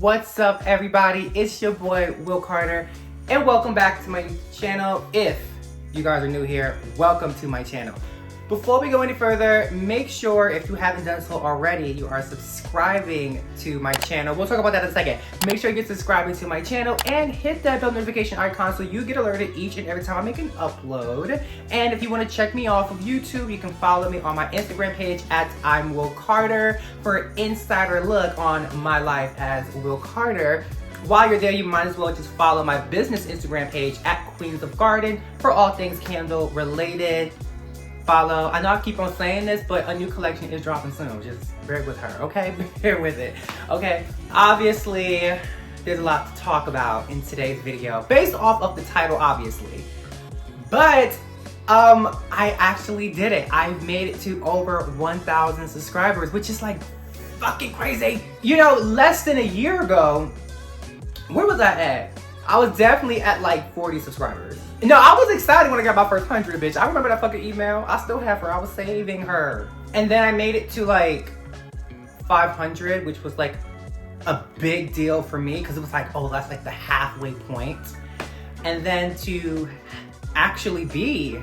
What's up, everybody? It's your boy Will Carter, and welcome back to my channel. If you guys are new here, welcome to my channel. Before we go any further, make sure, if you haven't done so already, you are subscribing to my channel. We'll talk about that in a second. Make sure you get subscribing to my channel and hit that bell notification icon so you get alerted each and every time I make an upload. And if you want to check me off of YouTube, you can follow me on my Instagram page at I'm Will Carter for an insider look on my life as Will Carter. While you're there, you might as well just follow my business Instagram page at Queens of Garden for all things candle related. Follow. I know I keep on saying this, but a new collection is dropping soon. Just bear with her, okay? Bear with it, okay? Obviously, there's a lot to talk about in today's video, based off of the title, obviously. But, I actually did it. I made it to over 1,000 subscribers, which is like fucking crazy. You know, less than a year ago, where was I at? I was definitely at like 40 subscribers. No, I was excited when I got my first 100, bitch. I remember that fucking email. I still have her. I was saving her. And then I made it to like 500, which was like a big deal for me because it was like, oh, that's like the halfway point. And then to actually be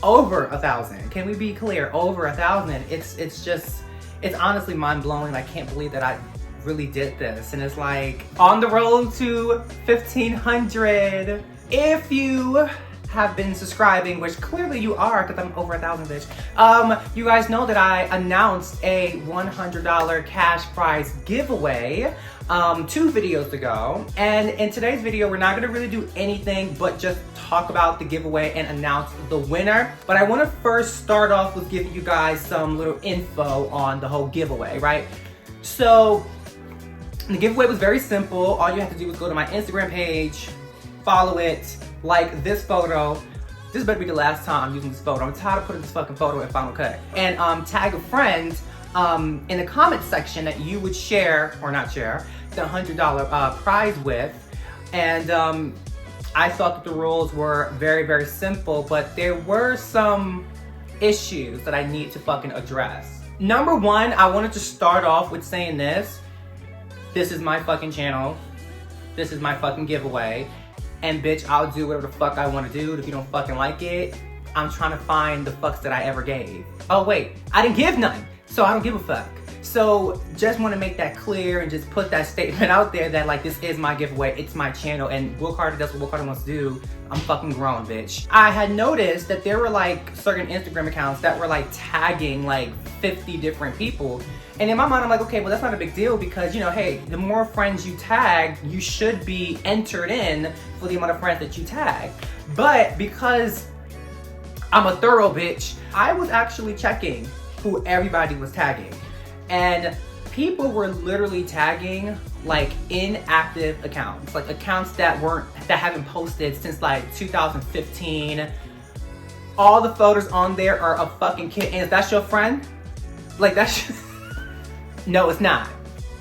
over 1,000. Can we be clear? Over 1,000. It's honestly mind-blowing. I can't believe that I really did this. And it's like on the road to 1,500. If you have been subscribing, which clearly you are because I'm over 1,000, bitch. You guys know that I announced a $100 cash prize giveaway 2 videos ago. And in today's video, we're not gonna really do anything but just talk about the giveaway and announce the winner. But I wanna first start off with giving you guys some little info on the whole giveaway, right? So the giveaway was very simple. All you have to do is go to my Instagram page, follow it, like this photo. This better be the last time I'm using this photo. I'm tired of putting this fucking photo in Final Cut. And tag a friend in the comment section that you would share, or not share, the $100 prize with. And I thought that the rules were very, very simple, but there were some issues that I need to fucking address. Number one, I wanted to start off with saying this. This is my fucking channel. This is my fucking giveaway. And bitch, I'll do whatever the fuck I want to do. If you don't fucking like it, I'm trying to find the fucks that I ever gave. Oh wait, I didn't give none, so I don't give a fuck. So just want to make that clear and just put that statement out there that like this is my giveaway, it's my channel, and Will Carter does what Will Carter wants to do. I'm fucking grown, bitch. I had noticed that there were like certain Instagram accounts that were like tagging like 50 different people. And in my mind, I'm like, okay, well, that's not a big deal because, you know, hey, the more friends you tag, you should be entered in for the amount of friends that you tag. But because I'm a thorough bitch, I was actually checking who everybody was tagging. And people were literally tagging like inactive accounts, like accounts that haven't posted since like 2015. All the photos on there are a fucking kid. And if that's your friend, like that's just, no, it's not.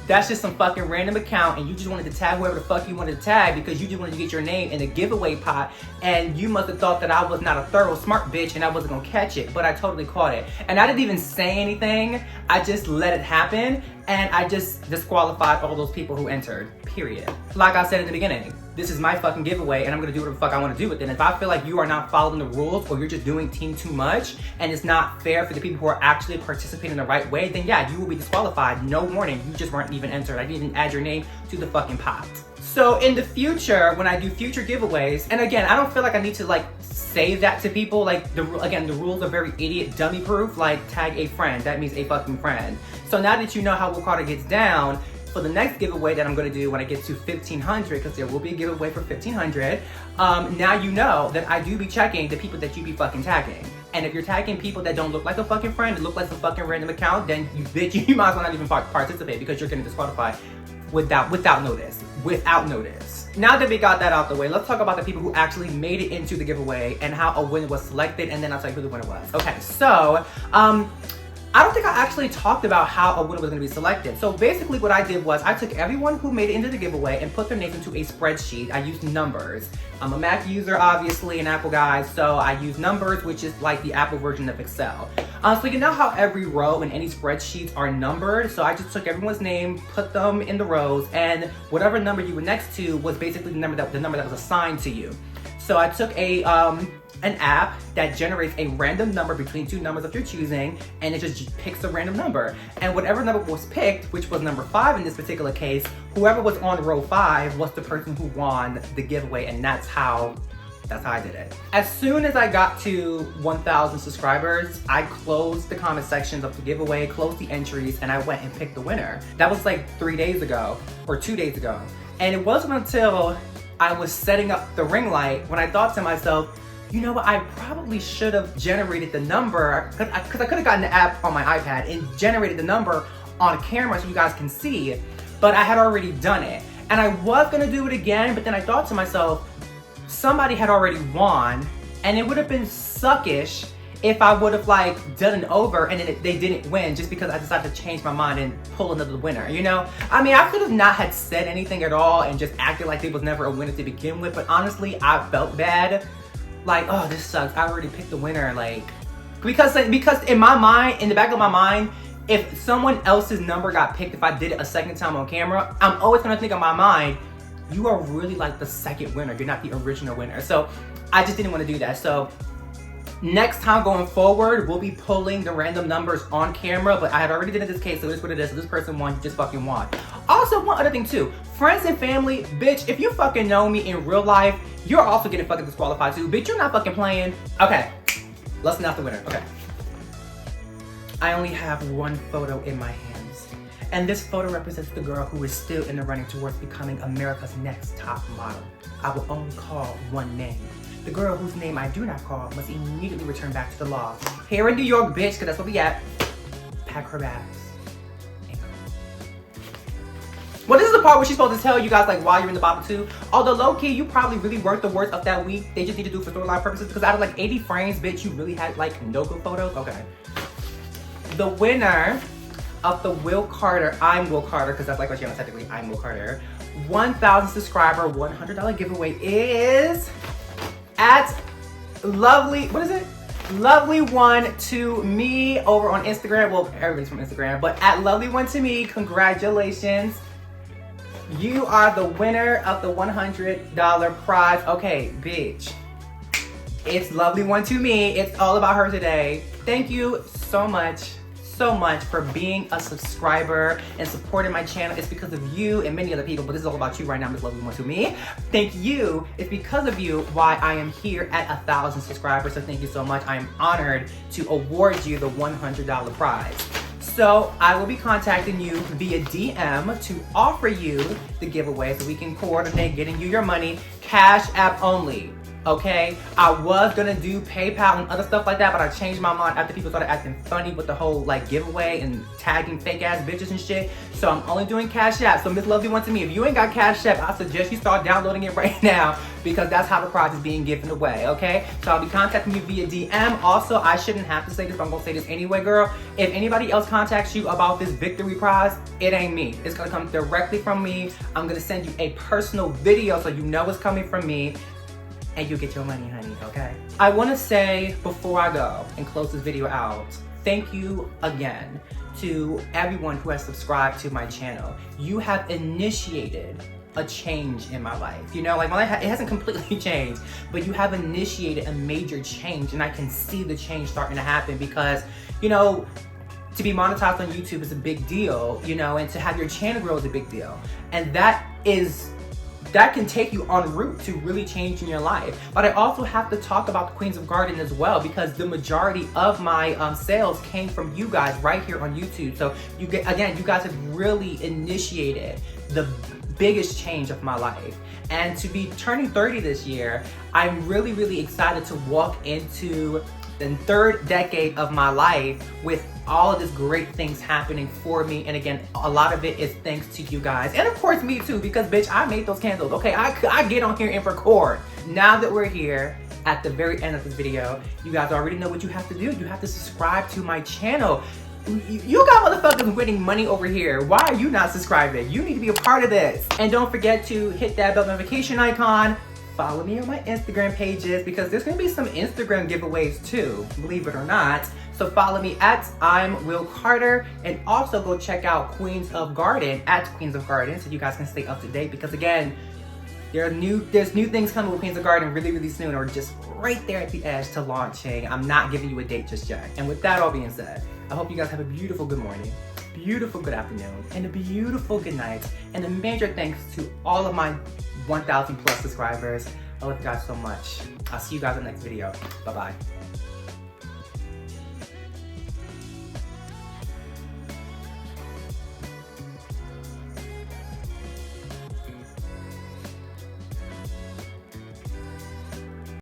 That's just some fucking random account and you just wanted to tag whoever the fuck you wanted to tag because you just wanted to get your name in the giveaway pot, and you must have thought that I was not a thorough smart bitch and I wasn't gonna catch it, but I totally caught it. And I didn't even say anything. I just let it happen and I just disqualified all those people who entered, period. Like I said in the beginning, this is my fucking giveaway and I'm gonna do whatever the fuck I wanna do with it. And if I feel like you are not following the rules or you're just doing team too much and it's not fair for the people who are actually participating the right way, then yeah, you will be disqualified. No warning, you just weren't even entered. I didn't even add your name to the fucking pot. So in the future, when I do future giveaways, and again, I don't feel like I need to like say that to people. Like the rules are very idiot dummy proof. Like tag a friend, that means a fucking friend. So now that you know how Will Carter gets down, for the next giveaway that I'm gonna do when I get to 1,500, because there will be a giveaway for 1,500, now you know that I do be checking the people that you be fucking tagging. And if you're tagging people that don't look like a fucking friend, that look like some fucking random account, then you bitch, you might as well not even participate because you're getting disqualified without notice. Without notice. Now that we got that out the way, let's talk about the people who actually made it into the giveaway and how a winner was selected, and then I'll tell you who the winner was. Okay, so I don't think I actually talked about how a winner was gonna be selected. So basically what I did was I took everyone who made it into the giveaway and put their names into a spreadsheet. I used numbers. I'm a Mac user, obviously, an Apple guy, so I use numbers, which is like the Apple version of Excel. So you know how every row in any spreadsheets are numbered? So I just took everyone's name, put them in the rows, and whatever number you were next to was basically the number that was assigned to you. So I took an app that generates a random number between two numbers of your choosing, and it just picks a random number. And whatever number was picked, which was number 5 in this particular case, whoever was on row 5 was the person who won the giveaway, and that's how I did it. As soon as I got to 1,000 subscribers, I closed the comment sections of the giveaway, closed the entries, and I went and picked the winner. That was like 3 days ago, or 2 days ago. And it wasn't until I was setting up the ring light when I thought to myself, you know what, I probably should have generated the number, because I could have gotten the app on my iPad and generated the number on camera so you guys can see it, but I had already done it. And I was gonna do it again, but then I thought to myself, somebody had already won, and it would have been suckish if I would have like done it over and then they didn't win just because I decided to change my mind and pull another winner, you know? I mean, I could have not had said anything at all and just acted like there was never a winner to begin with, but honestly, I felt bad. Like, oh, this sucks. I already picked the winner, like, because in my mind, in the back of my mind, if someone else's number got picked, if I did it a second time on camera, I'm always gonna think in my mind, you are really like the second winner. You're not the original winner. So I just didn't want to do that. So next time going forward, we'll be pulling the random numbers on camera, but I had already did it in this case, so it's what it is. So this person won, you just fucking won. Also, one other thing too, friends and family, bitch, if you fucking know me in real life, you're also getting fucking disqualified too. Bitch, you're not fucking playing. Okay, let's announce the winner. Okay. I only have one photo in my hands, and this photo represents the girl who is still in the running towards becoming America's next top model. I will only call one name. The girl whose name I do not call must immediately return back to the law. Here in New York, bitch, because that's where we at. Pack her bags. Well, this is the part where she's supposed to tell you guys like why you're in the bottom 2. Although low-key, you probably really worked the worst of that week. They just need to do it for storyline purposes because out of like 80 frames, bitch, you really had like no good photos. Okay. The winner of the Will Carter, I'm Will Carter, because that's like my channel technically, I'm Will Carter, 1,000 subscriber, $100 giveaway is at lovely, what is it? Lovely1to me over on Instagram. Well, everybody's from Instagram, but at lovely1to me, congratulations. You are the winner of the $100 prize. Okay, bitch. It's lovely1to me. It's all about her today. Thank you so much for being a subscriber and supporting my channel. It's because of you and many other people, but this is all about you right now, Miss Lovely1to me. Thank you. It's because of you why I am here at 1,000 subscribers, so thank you so much. I am honored to award you the $100 prize. So I will be contacting you via DM to offer you the giveaway so we can coordinate getting you your money, Cash App only. Okay, I was gonna do PayPal and other stuff like that, but I changed my mind after people started acting funny with the whole like giveaway and tagging fake ass bitches and shit. So I'm only doing Cash App. So Miss Lovely1to me, if you ain't got Cash App, I suggest you start downloading it right now because that's how the prize is being given away, okay? So I'll be contacting you via DM. Also, I shouldn't have to say this, but I'm gonna say this anyway, girl. If anybody else contacts you about this victory prize, it ain't me. It's gonna come directly from me. I'm gonna send you a personal video so you know it's coming from me. And you get your money, honey, okay? I wanna say before I go and close this video out, thank you again to everyone who has subscribed to my channel. You have initiated a change in my life. You know, like my life, it hasn't completely changed, but you have initiated a major change, and I can see the change starting to happen because, you know, to be monetized on YouTube is a big deal, you know, and to have your channel grow is a big deal. And that can take you en route to really changing your life. But I also have to talk about the Queens of Garden as well because the majority of my sales came from you guys right here on YouTube. So you guys have really initiated the biggest change of my life. And to be turning 30 this year, I'm really, really excited to walk into the third decade of my life with all of these great things happening for me. And again, a lot of it is thanks to you guys. And of course me too, because bitch, I made those candles. Okay, I get on here and record. Now that we're here at the very end of this video, you guys already know what you have to do. You have to subscribe to my channel. You got motherfuckers winning money over here. Why are you not subscribing? You need to be a part of this. And don't forget to hit that bell notification icon. Follow me on my Instagram pages because there's gonna be some Instagram giveaways too, believe it or not. So follow me at I'm Will Carter, and also go check out Queens of Garden at Queens of Garden so you guys can stay up to date, because again, there's new things coming with Queens of Garden really soon, or just right there at the edge to launching. I'm not giving you a date just yet. And with that all being said, I hope you guys have a beautiful good morning, beautiful good afternoon, and a beautiful good night. And a major thanks to all of my 1,000 plus subscribers. I love you guys so much. I'll see you guys in the next video. Bye-bye.